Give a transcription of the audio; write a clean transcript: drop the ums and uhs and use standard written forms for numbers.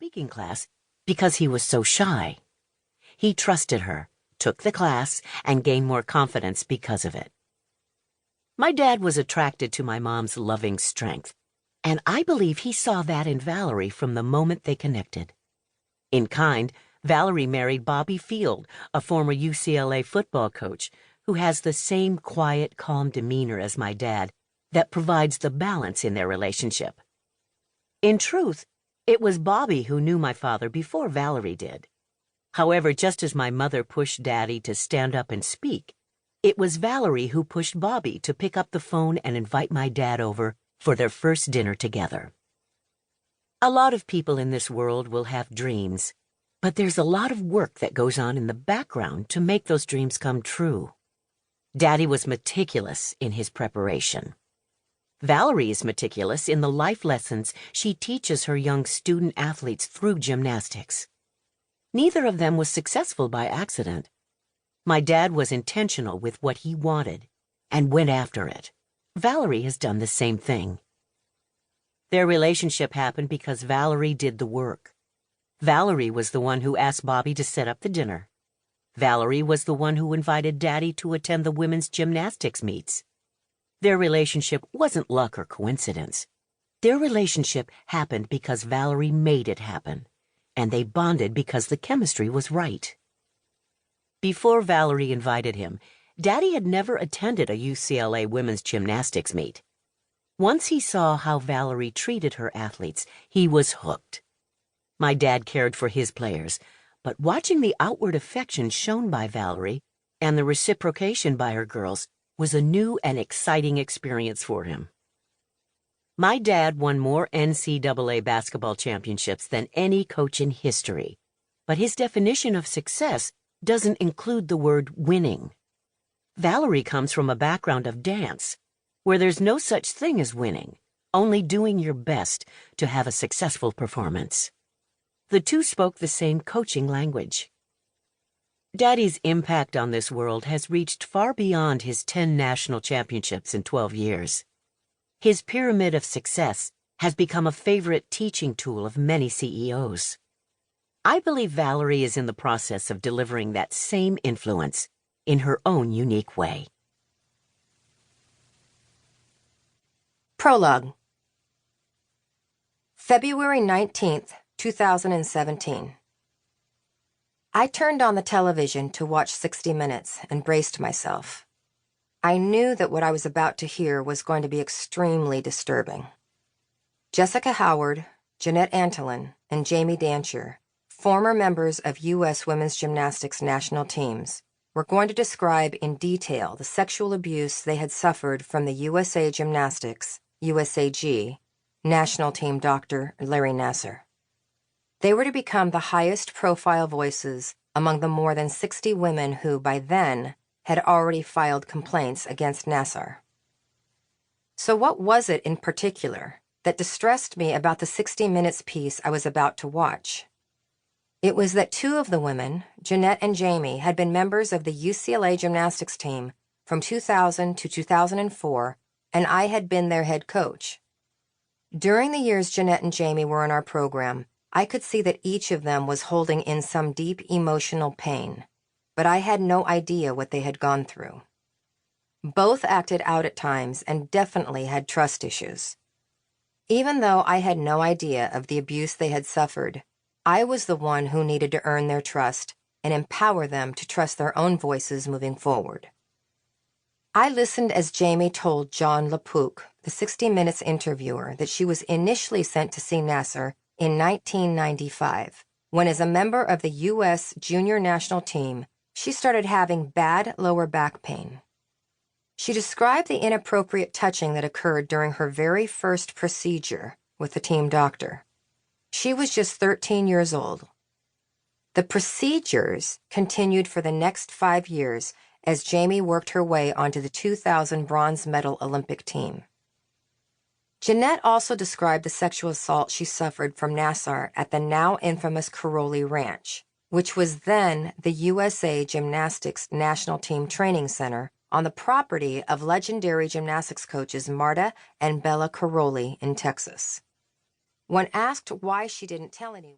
speaking class because he was so shy. He trusted her, took the class, and gained more confidence because of it. My dad was attracted to my mom's loving strength, and I believe he saw that in Valorie from the moment they connected. In kind, Valorie married Bobby Field, a former UCLA football coach, who has the same quiet, calm demeanor as my dad that provides the balance in their relationship. In truth, it was Bobby who knew my father before Valorie did. However, just as my mother pushed Daddy to stand up and speak, it was Valorie who pushed Bobby to pick up the phone and invite my dad over for their first dinner together. A lot of people in this world will have dreams, but there's a lot of work that goes on in the background to make those dreams come true. Daddy was meticulous in his preparation. Valorie is meticulous in the life lessons she teaches her young student athletes through gymnastics. Neither of them was successful by accident. My dad was intentional with what he wanted and went after it. Valorie has done the same thing. Their relationship happened because Valorie did the work. Valorie was the one who asked Bobby to set up the dinner. Valorie was the one who invited Daddy to attend the women's gymnastics meets. Their relationship wasn't luck or coincidence. Their relationship happened because Valorie made it happen, and they bonded because the chemistry was right. Before Valorie invited him, Daddy had never attended a UCLA women's gymnastics meet. Once he saw how Valorie treated her athletes, he was hooked. My dad cared for his players, but watching the outward affection shown by Valorie and the reciprocation by her girls was a new and exciting experience for him. My dad won more NCAA basketball championships than any coach in history, but his definition of success doesn't include the word winning. Valorie comes from a background of dance, where there's no such thing as winning, only doing your best to have a successful performance. The two spoke the same coaching language. Daddy's impact on this world has reached far beyond his 10 national championships in 12 years. His pyramid of success has become a favorite teaching tool of many CEOs. I believe Valorie is in the process of delivering that same influence in her own unique way. Prologue. February 19th, 2017. I turned on the television to watch 60 Minutes and braced myself. I knew that what I was about to hear was going to be extremely disturbing. Jessica Howard, Jeanette Antolin, and Jamie Dancher, former members of U.S. women's gymnastics national teams, were going to describe in detail the sexual abuse they had suffered from the USA Gymnastics, USAG, national team doctor Larry Nassar. They were to become the highest-profile voices among the more than 60 women who, by then, had already filed complaints against Nassar. So what was it in particular that distressed me about the 60 Minutes piece I was about to watch? It was that two of the women, Jeanette and Jamie, had been members of the UCLA gymnastics team from 2000 to 2004, and I had been their head coach. During the years Jeanette and Jamie were in our program, I could see that each of them was holding in some deep emotional pain, but I had no idea what they had gone through. Both acted out at times and definitely had trust issues. Even though I had no idea of the abuse they had suffered, I was the one who needed to earn their trust and empower them to trust their own voices moving forward. I listened as Jamie told John LaPook, the 60 Minutes interviewer, that she was initially sent to see Nassar in 1995, when as a member of the U.S. junior national team, she started having bad lower back pain. She described the inappropriate touching that occurred during her very first procedure with the team doctor. She was just 13 years old. The procedures continued for the next 5 years as Jamie worked her way onto the 2000 bronze medal Olympic team. Jeanette also described the sexual assault she suffered from Nassar at the now infamous Karolyi Ranch, which was then the USA Gymnastics National Team Training Center on the property of legendary gymnastics coaches Marta and Bella Karolyi in Texas. When asked why she didn't tell anyone,